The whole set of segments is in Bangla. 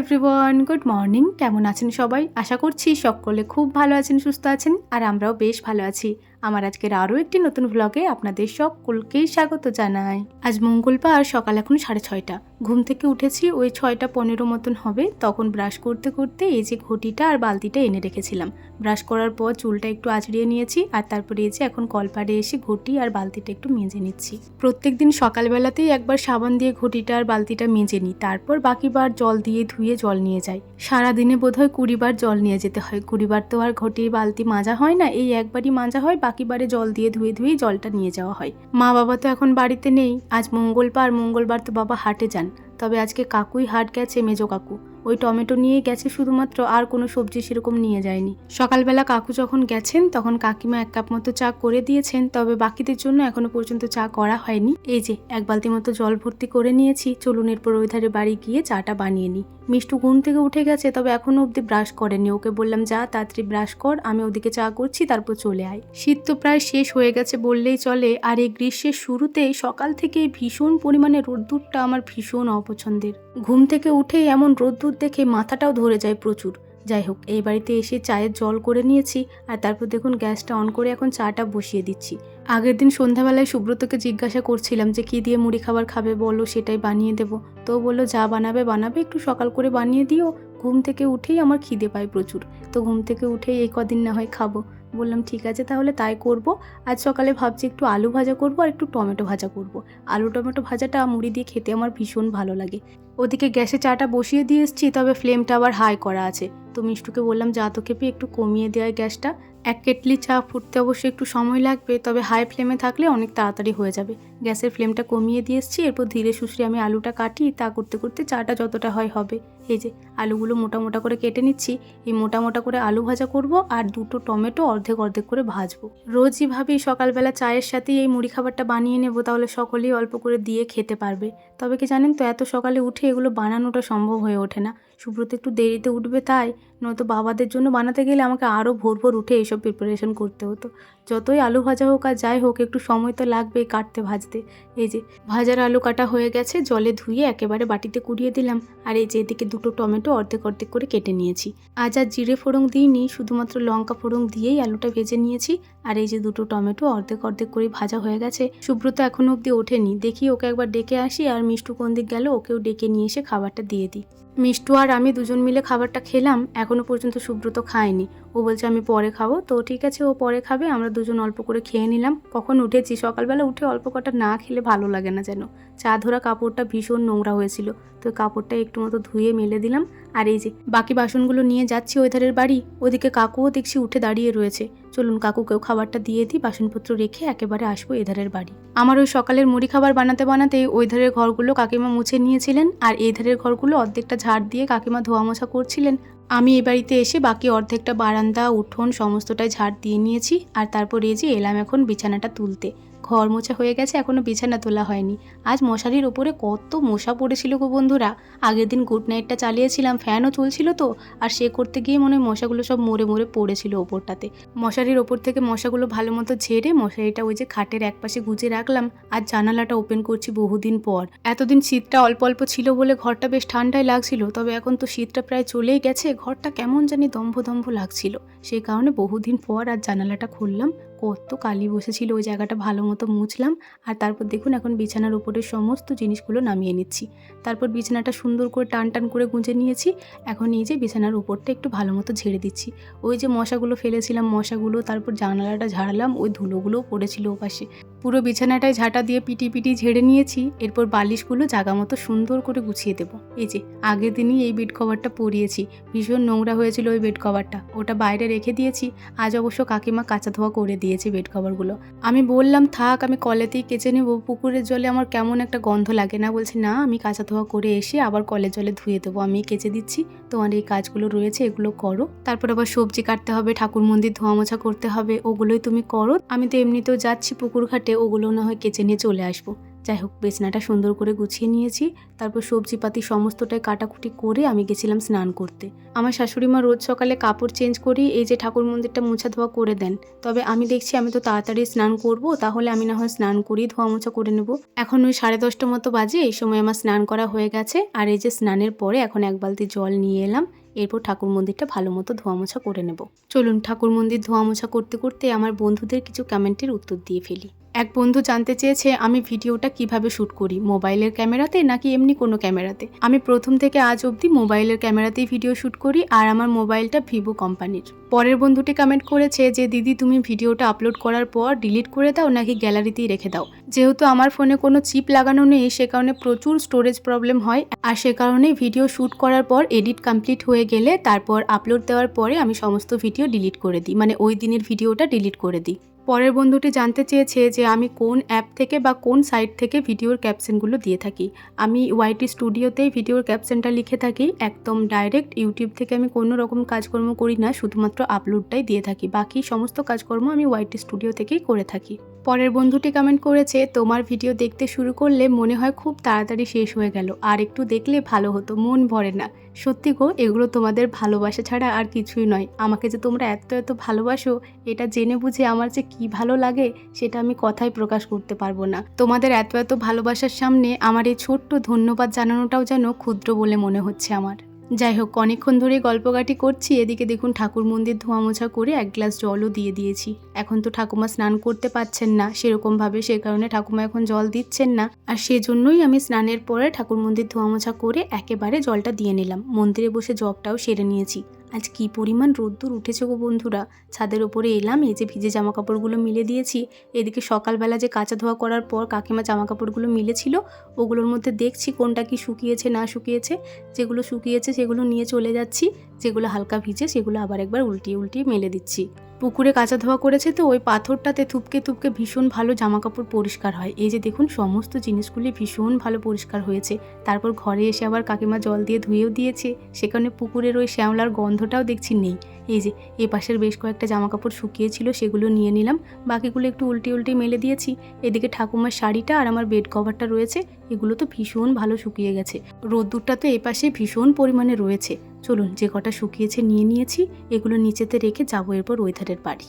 Everyone, good morning. কেমন আছেন সবাই? আশা করছি সকলে খুব ভালো আছেন, সুস্থ আছেন, আর আমরাও বেশ ভালো আছি। আমার আজকের আরও একটি নতুন ভ্লগে আপনাদের সকলকেই স্বাগত জানাই। আজ মঙ্গলবার, সকাল এখন 6:30। ঘুম থেকে উঠেছি ওই 6:15 মতন হবে। তখন ব্রাশ করতে করতে এই যে ঘটিটা আর বালতিটা এনে রেখেছিলাম। ব্রাশ করার পর চুলটা একটু আঁচড়িয়ে নিয়েছি, আর তারপরে এই যে এখন কলপাড়ে এসে ঘটি আর বালতিটা একটু মেজে নিচ্ছি। প্রত্যেক দিন সকালবেলাতেই একবার সাবান দিয়ে ঘটিটা আর বালতিটা মেজে নিই, তারপর বাকিবার জল দিয়ে ধুয়ে জল নিয়ে যাই। সারাদিনে বোধহয় 20 বার জল নিয়ে যেতে হয়। 20 বার তো আর ঘটি বালতি মাজা হয় না, এই একবারই মাজা হয়, বাকিবারে জল দিয়ে ধুয়ে জলটা নিয়ে যাওয়া হয়। মা বাবা তো এখন বাড়িতে নেই। আজ মঙ্গলবার তো বাবা হাটে যান। তবে আজকে কাকুই হাট গেছে, মেজো কাকু। ওই টমেটো নিয়েই গেছে শুধুমাত্র, আর কোনো সবজি সেরকম নিয়ে যায়নি। সকালবেলা কাকু যখন গেছেন তখন কাকিমা 1 কাপ মতো চা করে দিয়েছেন, তবে বাকিদের জন্য এখনো পর্যন্ত চা করা হয়নি। এই যে 1 বালতি মতো জল ভর্তি করে নিয়েছি। চলুন এরপর ওই ধারে বাড়ি গিয়ে চাটা বানিয়ে নিই। মিষ্টু ঘুম থেকে উঠে গেছে, তবে এখনো অবধি ব্রাশ করেনি। ওকে বললাম যা তাড়াতাড়ি ব্রাশ কর, আমি ওদিকে চা করছি, তারপর চলে আয়। শীত তো প্রায় শেষ হয়ে গেছে বললেই চলে, আর এই গ্রীষ্মের শুরুতেই সকাল থেকে ভীষণ পরিমাণে রোদ্দুরটা আমার ভীষণ অপছন্দের। ঘুম থেকে উঠেই এমন রোদ্দুর দেখে মাথাটাও ধরে যায় প্রচুর। যাই হোক, এই বাড়িতে এসে চায়ের জল করে নিয়েছি, আর তারপর দেখুন গ্যাসটা অন করে এখন চাটা বসিয়ে দিচ্ছি। আগের দিন সন্ধ্যাবেলায় সুব্রতকে জিজ্ঞাসা করছিলাম যে কী দিয়ে মুড়ি খাবার খাবে বলো, সেটাই বানিয়ে দেবো। তো বললো যা বানাবে একটু সকাল করে বানিয়ে দিও। ঘুম থেকে উঠেই আমার খিদে পায় প্রচুর, তো ঘুম থেকে উঠেই এই কদিন না হয় খাবো। বললাম ঠিক আছে তাহলে তাই করব। আজ সকালে ভাবছি একটু আলু ভাজা করব আর একটু টমেটো ভাজা করব। আলু টমেটো ভাজাটা মুড়ি দিয়ে খেতে আমার ভীষণ ভালো লাগে। ওদিকে গ্যাসে চাটা বসিয়ে দিয়ে এসেছি, তবে ফ্লেমটা আবার হাই করা আছে। তো মিষ্টুকে বললাম যা তো খেপি একটু কমিয়ে দেয় গ্যাসটা। 1 কেটলি চা ফুটতে অবশ্যই একটু সময় লাগবে, তবে হাই ফ্লেমে থাকলে অনেক তাড়াতাড়ি হয়ে যাবে। গ্যাসের ফ্লেমটা কমিয়ে দিয়ে এসেছি। এরপর ধীরে সুস্থে আমি আলুটা কাটি, তা করতে করতে চাটা যতটা হয় হবে। এই যে আলুগুলো মোটা মোটা করে কেটে নিচ্ছি। এই মোটা মোটা করে আলু ভাজা করব, আর 2টো টমেটো অর্ধেক অর্ধেক করে ভাজবো। রোজই ভাবি সকালবেলা চায়ের সাথেই এই মুড়ি খাবারটা বানিয়ে নেব, তাহলে সকলেই অল্প করে দিয়ে খেতে পারবে। তবে কি জানেন তো, এত সকালে উঠে এগুলো বানানোটা সম্ভব হয়ে ওঠে না। সুব্রত একটু দেরিতে উঠবে তাই, নয়তো বাবাদের জন্য বানাতে গেলে আমাকে আরও ভোর উঠে এইসব প্রিপারেশন করতে হতো। যতই আলু ভাজা হোক আর যাই হোক, একটু সময় তো লাগবেই কাটতে ভাজতে। এই যে ভাজার আলু কাটা হয়ে গেছে, জলে ধুয়ে একেবারে বাটিতে কুড়িয়ে দিলাম। আর এই যে এদিকে 2টো টমেটো অর্ধেক অর্ধেক করে কেটে নিয়েছি। আজ আর জিরে ফোড়ন দিইনি, শুধুমাত্র লঙ্কা ফোড়ন দিয়েই আলুটা ভেজে নিয়েছি। আর এই যে 2টো টমেটো অর্ধেক অর্ধেক করে ভাজা হয়ে গেছে। সুব্রত এখনো অবধি ওঠেনি, দেখি ওকে একবার ডেকে আসি। আর মিষ্টু কোন দিক গেল, ওকেও ডেকে নিয়ে এসে খাবারটা দিয়ে দিই। মিষ্টু আর আমি দুজন মিলে খাবারটা খেলাম। এখনো পর্যন্ত সুব্রত খায়নি। ও বলছে আমি পরে খাবো, তো ঠিক আছে ও পরে খাবে, আমরা দুজন অল্প করে খেয়ে নিলাম। কখন উঠেছি, সকালবেলা উঠে অল্প কটা না খেলে ভালো লাগে না যেন। চা ধরা কাপড়টা ভীষণ নোংরা হয়েছিল, তো কাপড়টা একটু মতো ধুয়ে মেলে দিলাম। আর এই যে বাকি বাসনগুলো নিয়ে যাচ্ছি ওই ধারের বাড়ি। ওদিকে কাকুও দেখছি উঠে দাঁড়িয়ে রয়েছে। চলুন কাকুকেও খাবারটা দিয়ে দিই, বাসনপত্র রেখে একেবারে আসবো এধারের বাড়ি। আমার ওই সকালের মুড়ি খাবার বানাতেই ওই ধারের ঘরগুলো কাকিমা মুছে নিয়েছিলেন, আর এই ধারের ঘরগুলো অর্ধেকটা ঝাড় দিয়ে কাকিমা ধোয়া মোছা করছিলেন। আমি এই বাড়িতে এসে বাকি অর্ধেকটা বারান্দা উঠোন সমস্তটাই ঝাড় দিয়ে নিয়েছি। আর তারপর এই যে এলাম এখন বিছানাটা তুলতে। ঘর মোছা হয়ে গেছে, এখনও বিছানা তোলা হয়নি। আজ মশারির ওপরে কত মশা পড়েছিল গো বন্ধুরা। আগের দিন গুড নাইটটা চালিয়েছিলাম, ফ্যানও চলছিল তো, আর সে করতে গিয়ে মনে হয় মশাগুলো সব মরে পড়েছিল ওপরটাতে। মশারির ওপর থেকে মশাগুলো ভালো মতো ঝেড়ে মশারিটা ওই যে খাটের একপাশে গুজে রাখলাম। আর জানালাটা ওপেন করছি বহুদিন পর। এতদিন শীতটা অল্প অল্প ছিল বলে ঘরটা বেশ ঠান্ডাই লাগছিল, তবে এখন তো শীতটা প্রায় চলেই গেছে, ঘরটা কেমন জানি দম্ভ লাগছিল। সেই কারণে বহুদিন পর আর জানালাটা খুললাম। কত কালি বসেছিল, ওই জায়গাটা ভালো মতো মুছলাম। আর তারপর দেখুন এখন বিছানার উপরের সমস্ত জিনিসগুলো নামিয়ে নিচ্ছি। তারপর বিছানাটা সুন্দর করে টান করে গুঁজে নিয়েছি। এখন এই যে বিছানার উপরটা একটু ভালো মতো ঝেড়ে দিচ্ছি। ওই যে মশাগুলো ফেলেছিলাম, মশাগুলো, তারপর জানালাটা ঝাড়লাম, ওই ধুলোগুলোও পড়েছিল ওপাশে। পুরো বিছানাটায় ঝাঁটা দিয়ে পিটি ঝেড়ে নিয়েছি। এরপর বালিশগুলো জায়গা মতো সুন্দর করে গুছিয়ে দেবো। এই যে আগের দিনই এই বেড কভারটা পরিয়েছি, ভীষণ নোংরা হয়েছিল ওই বেড কভারটা, ওটা বাইরে রেখে দিয়েছি। আজ অবশ্য কাকিমা কাঁচা ধোয়া করে দিয়েছে বেড কভারগুলো। আমি বললাম থাক আমি কলেতেই কেচে নেবো, পুকুরের জলে আমার কেমন একটা গন্ধ লাগে না। বলছে না আমি কাঁচা ধোয়া করে এসে আবার কলের জলে ধুয়ে দেবো, আমি কেচে দিচ্ছি, তোমার এই কাজগুলো রয়েছে এগুলো করো। তারপর আবার সবজি কাটতে হবে, ঠাকুর মন্দির ধোয়া মোছা করতে হবে, ওগুলোই তুমি করো, আমি তো এমনিতেও যাচ্ছি পুকুর ঘাটে, ওগুলো না হয় কেচে নিয়ে চলে আসবো। যাই হোক, বিছনাটা সুন্দর করে গুছিয়ে নিয়েছি। তারপর সবজিপাতি সমস্তটাই কাটাকুটি করে আমি গেছিলাম স্নান করতে। আমার শাশুড়ি মা রোজ সকালে কাপড় চেঞ্জ করেই এই যে ঠাকুর মন্দিরটা মোছা ধোয়া করে দেন। তবে আমি দেখছি আমি তো তাড়াতাড়ি স্নান করব, তাহলে আমি না হয় স্নান করেই ধোয়া মোছা করে নেব। এখন ওই 10:30 মতো বাজে। এই সময় আমার স্নান করা হয়ে গেছে। আর এই যে স্নানের পরে এখন 1 বালতি জল নিয়ে এলাম। এরপর ঠাকুর মন্দিরটা ভালো মতো ধোয়া মোছা করে নেব। চলুন, ঠাকুর মন্দির ধোয়া মোছা করতে করতে আমার বন্ধুদের কিছু কমেন্টের উত্তর দিয়ে ফেলি। এক বন্ধু জানতে চেয়েছে আমি ভিডিওটা কিভাবে শ্যুট করি, মোবাইলের ক্যামেরাতে নাকি এমনি কোনো ক্যামেরাতে। আমি প্রথম থেকে আজ অবধি মোবাইলের ক্যামেরাতেই ভিডিও শ্যুট করি, আর আমার মোবাইলটা ভিভো কোম্পানির। পরের বন্ধুটি কমেন্ট করেছে যে দিদি তুমি ভিডিওটা আপলোড করার পর ডিলিট করে দাও নাকি গ্যালারিতেই রেখে দাও। যেহেতু আমার ফোনে কোনো চিপ লাগানো নেই, সে কারণে প্রচুর স্টোরেজ প্রবলেম হয়, আর সে কারণে ভিডিও শ্যুট করার পর এডিট কমপ্লিট হয়ে গেলে তারপর আপলোড দেওয়ার পরে আমি সমস্ত ভিডিও ডিলিট করে দিই, মানে ওই দিনের ভিডিওটা ডিলিট করে দিই। পরের বন্ধুটি জানতে চেয়েছে যে আমি কোন অ্যাপ থেকে বা কোন সাইট থেকে ভিডিওর ক্যাপশনগুলো দিয়ে থাকি। আমি ওয়াইটি স্টুডিওতেই ভিডিওর ক্যাপশনটা লিখে থাকি, একদম ডাইরেক্ট ইউটিউব থেকে আমি কোনো রকম কাজকর্ম করি না, শুধুমাত্র আপলোডটাই দিয়ে থাকি। বাকি সমস্ত কাজকর্ম আমি ওয়াইটি স্টুডিও থেকেই করে থাকি। পরের বন্ধুটি কমেন্ট করেছে তোমার ভিডিও দেখতে শুরু করলে মনে হয় খুব তাড়াতাড়ি শেষ হয়ে গেল, আর একটু দেখলে ভালো হতো, মন ভরে না। সত্যি গো, এগুলো তোমাদের ভালোবাসা ছাড়া আর কিছুই নয়। আমাকে যে তোমরা এত এত ভালোবাসো, এটা জেনে বুঝে আমার যে কি ভালো লাগে সেটা আমি কথায় প্রকাশ করতে পারবো না। তোমাদের এত এত ভালোবাসার সামনে আমার এই ছোট্ট ধন্যবাদ জানানোটাও যেন ক্ষুদ্র বলে মনে হচ্ছে আমার। যাই হোক, অনেকক্ষণ ধরে গল্পকাটি করছি। এদিকে দেখুন ঠাকুর মন্দির ধোয়া মোছা করে 1 গ্লাস জলও দিয়ে দিয়েছি। এখন তো ঠাকুমা স্নান করতে পারছেন না সেরকমভাবে, সে কারণে ঠাকুমা এখন জল দিচ্ছেন না, আর সেজন্যই আমি স্নানের পরে ঠাকুর মন্দির ধোয়া মোছা করে একেবারে জলটা দিয়ে নিলাম। মন্দিরে বসে জবটাও সেরে নিয়েছি। আজ কি পরিমাণ রোদ্দুর উঠেছে গো বন্ধুরা। ছাদের ওপরে এলাম, এই যে ভিজে জামা কাপড়গুলো মিলে দিয়েছি। এদিকে সকালবেলা যে কাচা ধোয়া করার পর কাকিমা জামা কাপড়গুলো মিলেছিল, ওগুলোর মধ্যে দেখছি কোনটা কি শুকিয়েছে না শুকিয়েছে। যেগুলো শুকিয়েছে সেগুলো নিয়ে চলে যাচ্ছি, যেগুলো হালকা ভিজে সেগুলো আবার একবার উল্টিয়ে উল্টিয়ে মেলে দিচ্ছি। পুকুরে কাচা ধোয়া করেছে তো ওই পাথরটাতে থুপকে থুপকে ভীষণ ভালো জামা কাপড় পরিষ্কার হয়। এই যে দেখুন সমস্ত জিনিসগুলি ভীষণ ভালো পরিষ্কার হয়েছে। তারপর ঘরে এসে আবার কাকিমা জল দিয়ে ধুয়েও দিয়েছে, সেখানে পুকুরের ওই শ্যাওলার গন্ধটাও দেখছি নেই। এই যে এ পাশের বেশ কয়েকটা জামা কাপড় শুকিয়েছিল, সেগুলো নিয়ে নিলাম, বাকিগুলো একটু উল্টে উল্টে মেলে দিয়েছি। এদিকে ঠাকুমার শাড়িটা আর আমার বেড কভারটা রয়েছে, এগুলো তো ভীষণ ভালো শুকিয়ে গেছে। রোদ্দুরটা তো এপাশে ভীষণ পরিমাণে রয়েছে। চলুন, যে কটা শুকিয়েছে নিয়ে নিয়েছি, এগুলো নিচেতে রেখে যাবো এরপর ওই ধারের বাড়ি।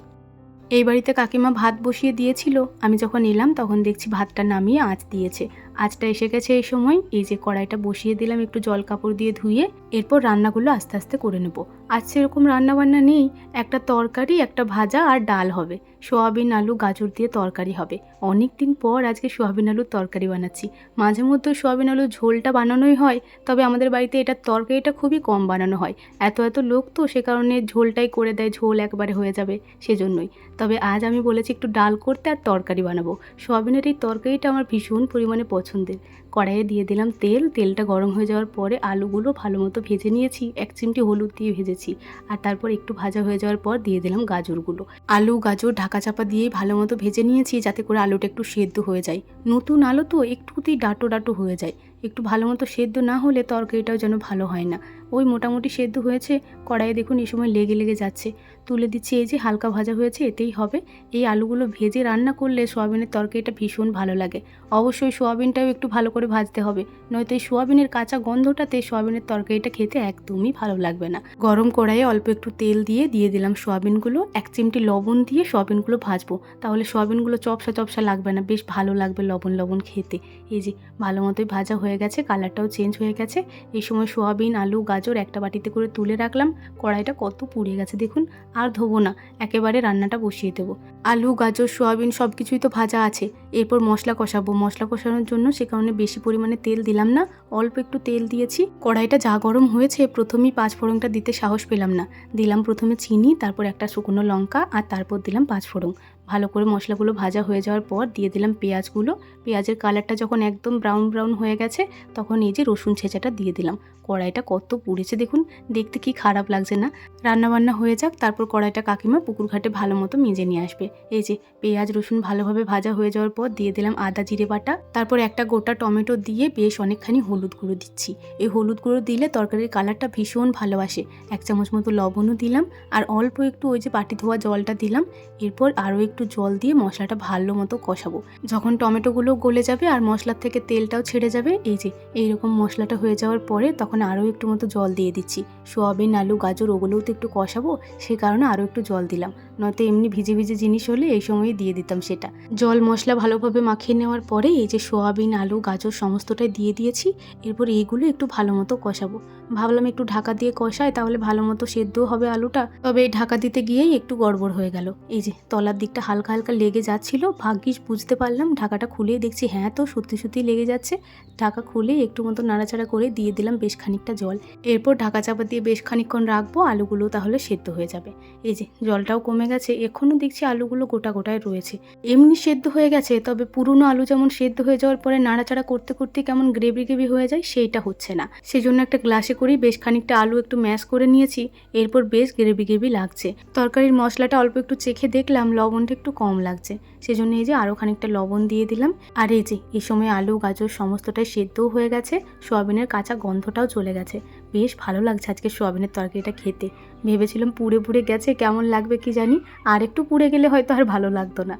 এই বাড়িতে কাকিমা ভাত বসিয়ে দিয়েছিল, আমি যখন এলাম তখন দেখছি ভাতটা নামিয়ে আঁচ দিয়েছে। আঁচটা এসে গেছে এই সময়। এই যে কড়াইটা বসিয়ে দিলাম একটু জল কাপড় দিয়ে ধুয়ে, এরপর রান্নাগুলো আস্তে আস্তে করে নেব। আজ সেরকম রান্নাবান্না নেই, একটা তরকারি, একটা ভাজা আর ডাল হবে। সোয়াবিন আলু গাজর দিয়ে তরকারি হবে। অনেক দিন পর আজকে সোয়াবিন আলুর তরকারি বানাচ্ছি। মাঝে মধ্যে সোয়াবিন আলুর ঝোলটা বানানোই হয়, তবে আমাদের বাড়িতে এটার তরকারিটা খুবই কম বানানো হয়। এত এত লোক তো, সে কারণে ঝোলটাই করে দেয়, ঝোল একবারে হয়ে যাবে সেজন্যই। তবে আজ আমি বলেছি একটু ডাল করতে আর তরকারি বানাবো। সোয়াবিনের এই তরকারিটা আমার ভীষণ পরিমাণে পছন্দের। কড়াইয়ে দিয়ে দিলাম তেল, তেলটা গরম হয়ে যাওয়ার পরে আলুগুলো ভালো মতো ভেজে নিয়েছি, 1 চিমটি হলুদ দিয়ে ভেজেছি। আর তারপর একটু ভাজা হয়ে যাওয়ার পর দিয়ে দিলাম গাজরগুলো। আলু গাজর ঢাকা চাপা দিয়ে ভালো মতো ভেজে নিয়েছি, যাতে করে আলুটা একটু সেদ্ধ হয়ে যায়। নতুন আলু তো একটুতেই ডাটো ডাটো হয়ে যায়, একটু ভালো মতো সেদ্ধ না হলে তরকারিটাও যেন ভালো হয় না। ওই মোটামুটি সেদ্ধ হয়েছে। কড়াইয়ে দেখুন এই সময় লেগে লেগে যাচ্ছে, তুলে দিচ্ছি। এই যে হালকা ভাজা হয়েছে, এতেই হবে। এই আলুগুলো ভেজে রান্না করলে সোয়াবিনের তরকারিটা ভীষণ ভালো লাগে। অবশ্যই সোয়াবিনটাও একটু ভালো করে ভাজতে হবে, নয়তো এই সোয়াবিনের কাঁচা গন্ধটাতে সোয়াবিনের তরকারিটা খেতে একদমই ভালো লাগবে না। গরম কড়াইয়ে অল্প একটু তেল দিয়ে দিলাম সোয়াবিনগুলো, 1 চিমটি লবণ দিয়ে সোয়াবিনগুলো ভাজবো, তাহলে সোয়াবিনগুলো চপসা চপসা লাগবে না, বেশ ভালো লাগবে লবণ লবণ খেতে। এই যে ভালো মতোই ভাজা হয়ে গেছে, কালারটাও চেঞ্জ হয়ে গেছে। এই সময় সোয়াবিন আলু গাজর একটা বাটিতে করে তুলে রাখলাম। কড়াইটা কত পুড়ে গেছে দেখুন, আর ধোবো না, একেবারে রান্নাটা বসিয়ে দেবো। আলু গাজর সোয়াবিন সব কিছুই তো ভাজা আছে, এরপর মশলা কষাবো। মশলা কষানোর জন্য সে কারণে বেশি পরিমাণে তেল দিলাম না, অল্প একটু তেল দিয়েছি। কড়াইটা যা গরম হয়েছে প্রথমেই 5 ফোড়নটা দিতে সাহস পেলাম না। দিলাম প্রথমে চিনি, তারপর একটা শুকনো লঙ্কা, আর তারপর দিলাম 5 ফোড়ন। ভালো করে মশলাগুলো ভাজা হয়ে যাওয়ার পর দিয়ে দিলাম পেঁয়াজগুলো। পেঁয়াজের কালারটা যখন একদম ব্রাউন ব্রাউন হয়ে গেছে, তখন এই যে রসুন ছেঁচাটা দিয়ে দিলাম। কড়াইটা কত পুড়েছে দেখুন, দেখতে কি খারাপ লাগছে না। রান্নাবান্না হয়ে যাক, তারপর কড়াইটা কাকিমা পুকুর ঘাটে ভালো মতো মেজে নিয়ে আসবে। এই যে পেঁয়াজ রসুন ভালোভাবে ভাজা হয়ে যাওয়ার পর দিয়ে দিলাম আদা জিরে বাটা, তারপর একটা গোটা টমেটো দিয়ে বেশ অনেকখানি হলুদ গুঁড়ো দিচ্ছি। এই হলুদ গুঁড়ো দিলে তরকারির কালারটা ভীষণ ভালো আসে। 1 চামচ মতো লবণও দিলাম, আর অল্প একটু ওই যে বাটি ধোয়া জলটা দিলাম। এরপর আরও একটু একটু জল দিয়ে মশলাটা ভালো মতো কষাবো। যখন টমেটোগুলো গলে যাবে আর মশলার থেকে তেলটাও ছেড়ে যাবে, এই যে এইরকম মশলাটা হয়ে যাওয়ার পরে তখন আরও একটু মতো জল দিয়ে দিচ্ছি। সোয়াবিন, আলু, গাজর ওগুলোও তো একটু কষাবো, সে কারণে আরও একটু জল দিলাম। নয়তো এমনি ভিজে ভিজে জিনিস হলে এই সময়ই দিয়ে দিতাম সেটা। জল মশলা ভালোভাবে মাখিয়ে নেওয়ার পরে এই যে সোয়াবিন, আলু, গাজর সমস্তটাই দিয়ে দিয়েছি। এরপর এইগুলো একটু ভালো মতো কষাবো। ভাবলাম একটু ঢাকা দিয়ে কষায়, তাহলে ভালো মতো সেদ্ধ হবে আলুটা। তবে এই ঢাকা দিতে গিয়েই একটু গড়বড় হয়ে গেল। এই যে তলার দিকটা হালকা হালকা লেগে যাচ্ছিল, ভাগ্যিস বুঝতে পারলাম। ঢাকাটা খুলেই দেখছি হ্যাঁ তো সত্যি সত্যি লেগে যাচ্ছে। ঢাকা খুলে একটু মতো নাড়াচাড়া করে দিয়ে দিলাম বেশ খানিকটা জল। এরপর ঢাকা চাপা দিয়ে বেশ খানিকক্ষণ রাখবো, আলুগুলো তাহলে সেদ্ধ হয়ে যাবে। এই যে জলটাও কমে গেছে, এখনও দেখছি আলুগুলো গোটা গোটায় রয়েছে। এমনি সেদ্ধ হয়ে গেছে, তবে পুরনো আলু যেমন সেদ্ধ হয়ে যাওয়ার পরে নাড়াচাড়া করতে করতে কেমন গ্রেভি গ্রেভি হয়ে যায়, সেইটা হচ্ছে না। সেজন্য একটা গ্লাসে করেই বেশ খানিকটা আলু একটু ম্যাশ করে নিয়েছি। এরপর বেশ গ্রেভি গ্রেভি লাগছে। তরকারির মশলাটা অল্প একটু চেখে দেখলাম লবণটা একটু কম লাগছে, সেজন্য এই যে আরও খানিকটা লবণ দিয়ে দিলাম। আর এই যে এই সময় আলু, গাজর সমস্তটাই সেদ্ধও হয়ে গেছে, সোয়াবিনের কাঁচা গন্ধটাও চলে গেছে। বেশ ভালো লাগছে আজকে সোয়াবিনের তরকারিটা খেতে। ভেবেছিলাম পুড়ে পুড়ে গেছে, কেমন লাগবে কি জানি, আর একটু পুড়ে গেলে হয়তো আর ভালো লাগতো না।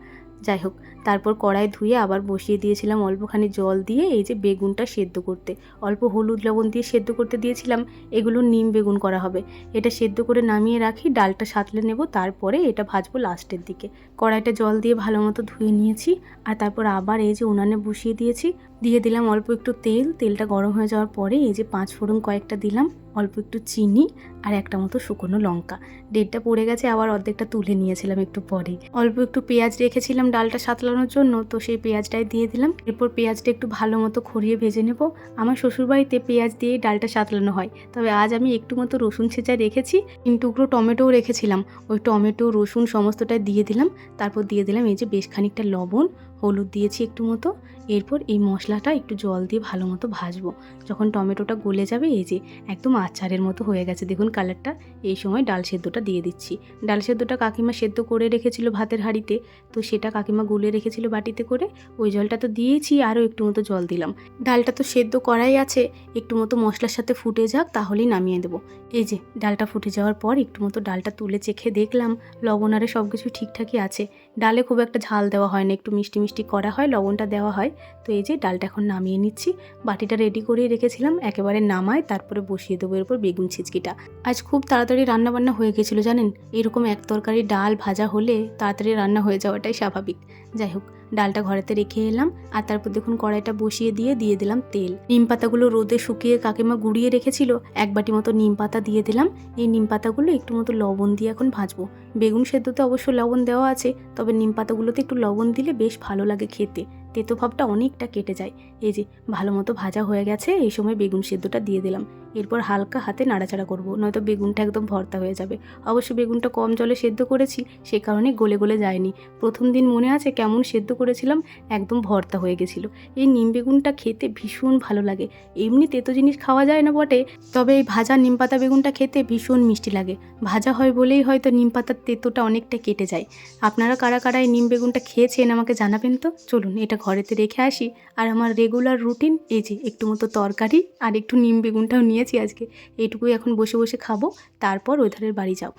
যাই হোক, তারপর কড়াই ধুয়ে আবার বসিয়ে দিয়েছিলাম অল্পখানি জল দিয়ে এই যে বেগুনটা সেদ্ধ করতে। অল্প হলুদ লবণ দিয়ে সেদ্ধ করতে দিয়েছিলাম। এগুলো নিম বেগুন করা হবে। এটা সেদ্ধ করে নামিয়ে রাখি, ডালটা সাঁতলে নেব, তারপরে এটা ভাজবো লাস্টের দিকে। কড়াইটা জল দিয়ে ভালো মতো ধুয়ে নিয়েছি। আর তারপর আবার এই যে উনানে বসিয়ে দিয়েছি। দিয়ে দিলাম অল্প একটু তেল। তেলটা গরম হয়ে যাওয়ার পরে এই যে 5 ফোড়ন কয়েকটা দিলাম, অল্প একটু চিনি আর একটা মতো শুকনো লঙ্কা। ডেটটা পড়ে গেছে, আবার অর্ধেকটা তুলে নিয়েছিলাম একটু পরেই। অল্প একটু পেঁয়াজ রেখেছিলাম ডালটা সাতলানোর জন্য, তো সেই পেঁয়াজটাই দিয়ে দিলাম। এরপর পেঁয়াজটা একটু ভালো মতো খড়িয়ে ভেজে নেব। আমার শ্বশুরবাড়িতে পেঁয়াজ দিয়েই ডালটা সাতলানো হয়, তবে আজ আমি একটু মতো রসুন ছেঁচা রেখেছি, 3 টুকরো টমেটোও রেখেছিলাম। ওই টমেটো, রসুন সমস্তটাই দিয়ে দিলাম। তারপর দিয়ে দিলাম এই যে বেশ খানিকটা লবণ, হলুদ দিয়েছি একটু মতো। এরপর এই মশলাটা একটু জল দিয়ে ভালো মতো ভাজবো। যখন টমেটোটা গলে যাবে, এই যে একদম আচারের মতো হয়ে গেছে দেখুন কালারটা, এই সময় ডাল সেদ্ধটা দিয়ে দিচ্ছি। ডাল সেদ্ধটা কাকিমা সেদ্ধ করে রেখেছিল ভাতের হাঁড়িতে, তো সেটা কাকিমা গুলে রেখেছিল বাটিতে করে। ওই জলটা তো দিয়েছি, আরও একটু মতো জল দিলাম। ডালটা তো সেদ্ধ করাই আছে, একটু মতো মশলার সাথে ফুটে যাক, তাহলেই নামিয়ে দেবো। এই যে ডালটা ফুটে যাওয়ার পর একটু মতো ডালটা তুলে চেখে দেখলাম লবণ আরে সব কিছু ঠিকঠাকই আছে। ডালে খুব একটা ঝাল দেওয়া হয় না, একটু মিষ্টি মিষ্টি করা হয়, লবণটা দেওয়া হয়। তো এই যে ডালটা এখন নামিয়ে নিচ্ছি। বাটিটা রেডি করে রেখেছিলাম, একেবারে নামায় তারপরে বসিয়ে দেবো এরপর বেগুন ছিচকিটা। আজ খুব তাড়াতাড়ি রান্নাবান্না হয়ে গেছিলো জানেন। এরকম এক তরকারি ডাল ভাজা হলে তাড়াতাড়ি রান্না হয়ে যাওয়াটাই স্বাভাবিক। যাই হোক, ডালটা ঘরেতে রেখে এলাম। আর তারপর দেখুন কড়াইটা বসিয়ে দিয়ে দিলাম তেল। নিম পাতাগুলো রোদে শুকিয়ে কাকিমা গুঁড়িয়ে রেখেছিল, 1 বাটি মতো নিম পাতা দিয়ে দিলাম। এই নিম পাতাগুলো একটু মতো লবণ দিয়ে এখন ভাজবো। বেগুন সেদ্ধতে অবশ্য লবণ দেওয়া আছে, তবে নিম পাতাগুলোতে একটু লবণ দিলে বেশ ভালো লাগে খেতে, তেতো ভাবটা অনেকটা কেটে যায়। এই যে ভালো মতো ভাজা হয়ে গেছে, এই সময় বেগুন সেদ্ধটা দিয়ে দিলাম। এরপর হালকা হাতে নাড়াচাড়া করব, নয়তো বেগুনটা একদম ভর্তা হয়ে যাবে। অবশ্য বেগুনটা কম জলে সেদ্ধ করেছি, সে কারণে গলে গলে যায়নি। প্রথম দিন মনে আছে কেমন সেদ্ধ করেছিলাম, একদম ভর্তা হয়ে গেছিলো। এই নিম বেগুনটা খেতে ভীষণ ভালো লাগে। এমনি তেতো জিনিস খাওয়া যায় না বটে, তবে এই ভাজা নিম পাতা বেগুনটা খেতে ভীষণ মিষ্টি লাগে। ভাজা হয় বলেই হয়তো নিম পাতার তেতোটা অনেকটা কেটে যায়। আপনারা কারা কারা এই নিম বেগুনটা খেয়েছেন আমাকে জানাবেন তো। চলুন এটা ঘরেতে রেখে আসি। আর আমার রেগুলার রুটিন এই যে একটু মতো তরকারি আর একটু নিম বেগুনটাও নিয়েছি আজকে, এইটুকুই এখন বসে বসে খাবো, তারপর ওই ধারের বাড়ি যাব।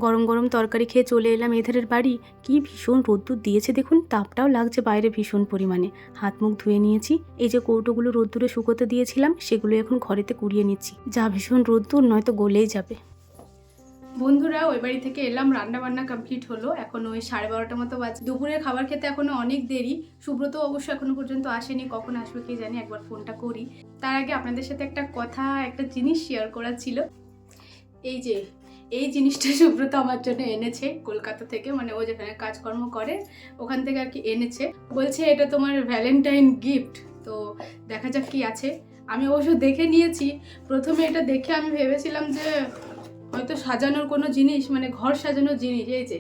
গরম গরম তরকারি খেয়ে চলে এলাম এধারের বাড়ি। কি ভীষণ রোদ্দুর দিয়েছে দেখুন, তাপটাও লাগছে বাইরে ভীষণ পরিমাণে। হাত মুখ ধুয়ে নিয়েছি। এই যে কৌটোগুলো রোদ্দুরে শুকোতে দিয়েছিলাম, সেগুলো এখন ঘরেতে কুড়িয়ে নিচ্ছি। যা ভীষণ রোদ্দুর, নয়তো গলেই যাবে। বন্ধুরা, ওই বাড়ি থেকে এলাম, রান্না বান্না কমপ্লিট হলো। এখন ওই 12:30 মতো বাজে। দুপুরের খাবার খেতে এখনো অনেক দেরি। সুব্রত অবশ্য এখনো পর্যন্ত আসেনি, কখন আসবে কে জানি, একবার ফোনটা করি। তার আগে আপনাদের সাথে একটা জিনিস শেয়ার করার ছিল। এই জিনিসটা সুব্রত আমার জন্য এনেছে কলকাতা থেকে, মানে ও যেখানে কাজকর্ম করে ওখান থেকে আর কি এনেছে। বলছে এটা তোমার ভ্যালেন্টাইন গিফট, তো দেখা যাক কি আছে। আমি অবশ্য দেখে নিয়েছি। প্রথমে এটা দেখে আমি ভেবেছিলাম যে হয়তো সাজানোর কোনো জিনিস, মানে ঘর সাজানোর জিনিস, এই যে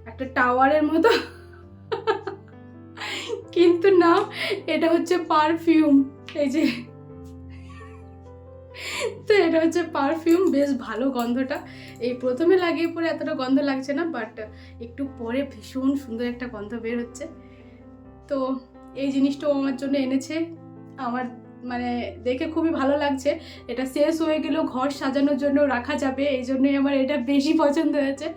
একটা টাওয়ারের মতো, কিন্তু না, এটা হচ্ছে পারফিউম। এই যে, তো এটা হচ্ছে পারফিউম, বেশ ভালো গন্ধটা। এই প্রথমে লাগিয়ে পরে এতটা গন্ধ লাগছে না, বাট একটু পরে ভীষণ সুন্দর একটা গন্ধ বের হচ্ছে। তো এই জিনিসটাও আমার জন্য এনেছে। আমার মানে দেখে খুবই ভালো লাগছে। এটা শেষ হয়ে গেলেও ঘর সাজানোর জন্য রাখা যাবে, এই জন্যই আমার এটা বেশি পছন্দ হয়েছে।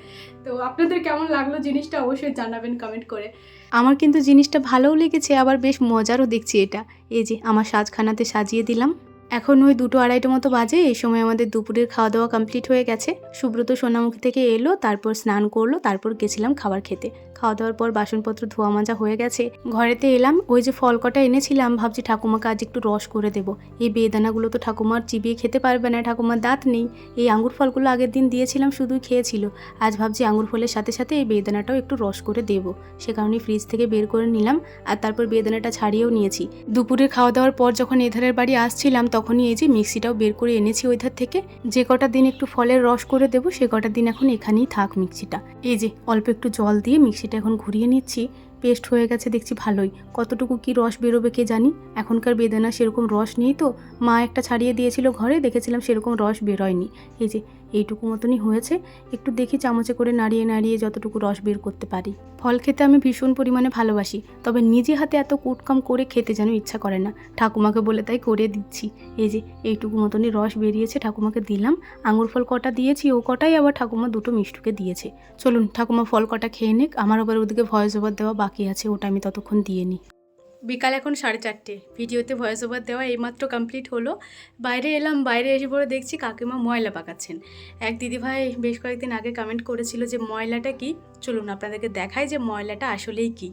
তো আপনাদের কেমন লাগলো জিনিসটা অবশ্যই জানাবেন কমেন্ট করে। আমার কিন্তু জিনিসটা ভালোও লেগেছে, আবার বেশ মজারও দেখছি এটা। এই যে আমার সাজখানাতে সাজিয়ে দিলাম। এখন ওই 2-2:30 মতো বাজে। এই সময় আমাদের দুপুরের খাওয়া দাওয়া কমপ্লিট হয়ে গেছে। সুব্রত সোনামুখী থেকে এলো, তারপর স্নান করলো, তারপর গেছিলাম খাবার খেতে। খাওয়া দাওয়ার পর বাসনপত্র ধোয়া মাজা হয়ে গেছে। ঘরেতে এলাম, ওই যে ফল কটা এনেছিলাম, ভাবছি ঠাকুমাকে আজ একটু রস করে দেবো। এই বেদানাগুলো তো ঠাকুমার চিবিয়ে খেতে পারবে না, ঠাকুমার দাঁত নেই। এই আঙুর ফলগুলো আগের দিন দিয়েছিলাম, শুধুই খেয়েছিল। আজ ভাবছি আঙুর ফলের সাথে সাথে এই বেদানাটাও একটু রস করে দেবো। সে কারণে ফ্রিজ থেকে বের করে নিলাম, আর তারপর বেদানাটা ছাড়িয়েও নিয়েছি। দুপুরে খাওয়া দাওয়ার পর যখন এধারের বাড়ি আসছিলাম, তখনই এই যে মিক্সিটাও বের করে এনেছি ওই ধার থেকে। যে কটা দিন একটু ফলের রস করে দেবো, সে কটা দিন এখন এখানেই থাক মিক্সিটা। এই যে অল্প একটু জল দিয়ে মিক্সিটা এখন ঘুরিয়ে নিচ্ছি। পেস্ট হয়ে গেছে দেখছি ভালোই। কতটুকু কি রস বেরোবে কে জানি। এখনকার বেদানা সেরকম রস নেই তো, মা একটা ছাড়িয়ে দিয়েছিল ঘরে, দেখেছিলাম সেরকম রস বেরোয়নি। এই যে এইটুকু মতনই হয়েছে। একটু দেখি চামচে করে নাড়িয়ে নাড়িয়ে যতটুকু রস বের করতে পারি। ফল খেতে আমি ভীষণ পরিমাণে ভালোবাসি, তবে নিজে হাতে এত কুটকাম করে খেতে যেন ইচ্ছা করে না। ঠাকুমাকে বলে তাই করে দিচ্ছি। এই যে এইটুকু মতনই রস বেরিয়েছে, ঠাকুমাকে দিলাম। আঙুর ফল কটা দিয়েছি, ও কটাই আবার ঠাকুমা দুটো মিষ্টুকে দিয়েছে। চলুন ঠাকুমা ফল কটা খেয়ে নিক, আমার আবার ওদিকে ভয়েস ওভার দেওয়া বাকি আছে, ওটা আমি ততক্ষণ দিয়ে নিই। বিকাল এখন 4:30। ভিডিওতে ভয়েস ওভার দেওয়া এইমাত্র কমপ্লিট হলো। বাইরে এলাম, বাইরে এসে পরে দেখছি কাকিমা ময়লা পাকাচ্ছেন। এক দিদিভাই বেশ কয়েকদিন আগে কমেন্ট করেছিল যে ময়লাটা কি। চলুন আপনাদেরকে দেখাই যে ময়লাটা আসলেই কি।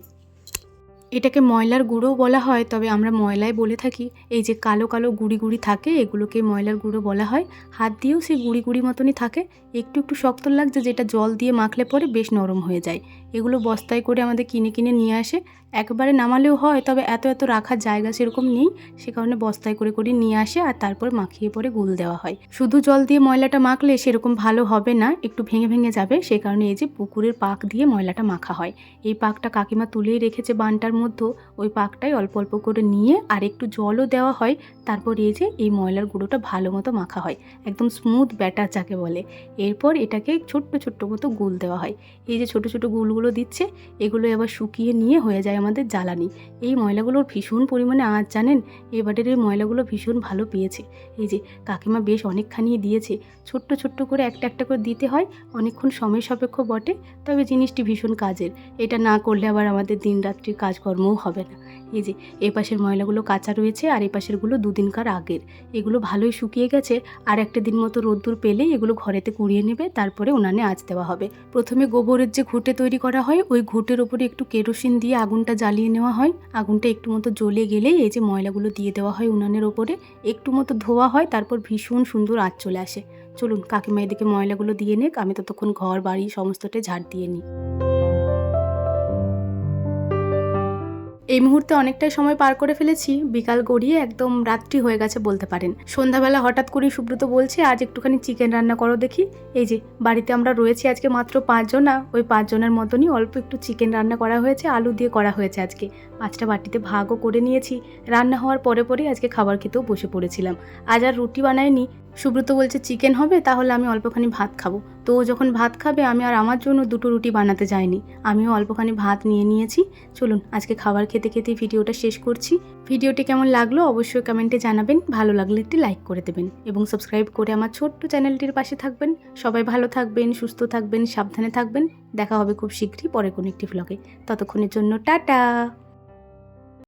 এটাকে ময়লার গুঁড়োও বলা হয়, তবে আমরা ময়লাই বলে থাকি। এই যে কালো কালো গুঁড়ি গুঁড়ি থাকে, এগুলোকে ময়লার গুঁড়ো বলা হয়। হাত দিয়েও সেই গুঁড়ি গুঁড়ি মতনই থাকে, একটু একটু শক্ত লাগছে, যেটা জল দিয়ে মাখলে পরে বেশ নরম হয়ে যায়। এগুলো বস্তায় করে আমাদের কিনে কিনে নিয়ে আসে। একবারে নামালেও হয়, তবে এত এত রাখার জায়গা সেরকম নেই, সে কারণে বস্তায় করে করে নিয়ে আসে, আর তারপর মাখিয়ে পরে গুল দেওয়া হয়। শুধু জল দিয়ে ময়লাটা মাখলে সেরকম ভালো হবে না, একটু ভেঙে ভেঙে যাবে। সে কারণে এই যে পুকুরের পাক দিয়ে ময়লাটা মাখা হয়। এই পাকটা কাকিমা তুলেই রেখেছে বানটার মধ্যে, ওই পাকটাই অল্প অল্প করে নিয়ে আর একটু জলও দেওয়া হয়। তারপর এই যে এই ময়লার গুঁড়োটা ভালো মতো মাখা হয়, একদম স্মুথ ব্যাটার যাকে বলে। এরপর এটাকে ছোট্ট ছোট্ট মতো গুল দেওয়া হয়। এই যে ছোট ছোট গুলগুলো দিচ্ছে, এগুলো এবার শুকিয়ে নিয়ে হয়ে যায় আমাদের জ্বালানি। এই ময়লাগুলোর ভীষণ পরিমাণে আঁচ, জানেন। এবারের এই ময়লাগুলো ভীষণ ভালো পেয়েছে। এই যে কাকিমা বেশ অনেকখানি দিয়েছে। ছোট্ট ছোট্ট করে একটা একটা করে দিতে হয়, অনেকক্ষণ সময় সাপেক্ষ বটে, তবে জিনিসটি ভীষণ কাজের। এটা না করলে আবার আমাদের দিন রাত্রির কাজকর্মও হবে না। এই যে এ পাশের ময়লাগুলো কাঁচা রয়েছে, আর এই পাশেরগুলো দুদিনকার আগের। এগুলো ভালোই শুকিয়ে গেছে, আর একটা দিন মতো রোদ্দুর পেলেই এগুলো ঘরেতে কুড়িয়ে নেবে, তারপরে উনানে আঁচ দেওয়া হবে। প্রথমে গোবরের যে ঘুঁটে তৈরি করা হয়, ওই ঘুঁটের ওপরে একটু কেরোসিন দিয়ে আগুনটা জ্বালিয়ে নেওয়া হয়। আগুনটা একটু মতো জ্বলে গেলেই এই যে ময়লাগুলো দিয়ে দেওয়া হয় উনানের ওপরে, একটু মতো ধোয়া হয়, তারপর ভীষণ সুন্দর আঁচ চলে আসে। চলুন কাকিমা এদিকে ময়লাগুলো দিয়ে নেক, আমি ততক্ষণ ঘর বাড়ি সমস্তটা ঝাড় দিয়ে নিই। এই মুহূর্তে অনেকটাই সময় পার করে ফেলেছি, বিকাল গড়িয়ে একদম রাত্রি হয়ে গেছে বলতে পারেন। সন্ধ্যাবেলা হঠাৎ করেই সুব্রত বলছে আজ একটুখানি চিকেন রান্না করো দেখি। এই যে বাড়িতে আমরা রয়েছি আজকে মাত্র 5 জনা, ওই 5 জনের মতনই অল্প একটু চিকেন রান্না করা হয়েছে, আলু দিয়ে করা হয়েছে আজকে। 5টা বাটিতে ভাগও করে নিয়েছি। রান্না হওয়ার পরে পরেই আজকে খাবার খেতেও বসে পড়েছিলাম। আজ আর রুটি বানাইনি। সুব্রত বলছে চিকেন হবে, তাহলে আমি অল্পখানি ভাত খাবো। তো ও যখন ভাত খাবে, আমি আর আমার জন্য 2টো রুটি বানাতে যাইনি, আমিও অল্পখানি ভাত নিয়ে নিয়েছি। চলুন আজকে খাবার খেতে খেতে ভিডিওটা শেষ করছি। ভিডিওটি কেমন লাগলো অবশ্যই কমেন্টে জানাবেন, ভালো লাগলে একটি লাইক করে দেবেন এবং সাবস্ক্রাইব করে আমার ছোট্ট চ্যানেলটির পাশে থাকবেন। সবাই ভালো থাকবেন, সুস্থ থাকবেন, সাবধানে থাকবেন। দেখা হবে খুব শীঘ্রই পরে কোনো একটি ভ্লগে। ততক্ষণের জন্য টাটা।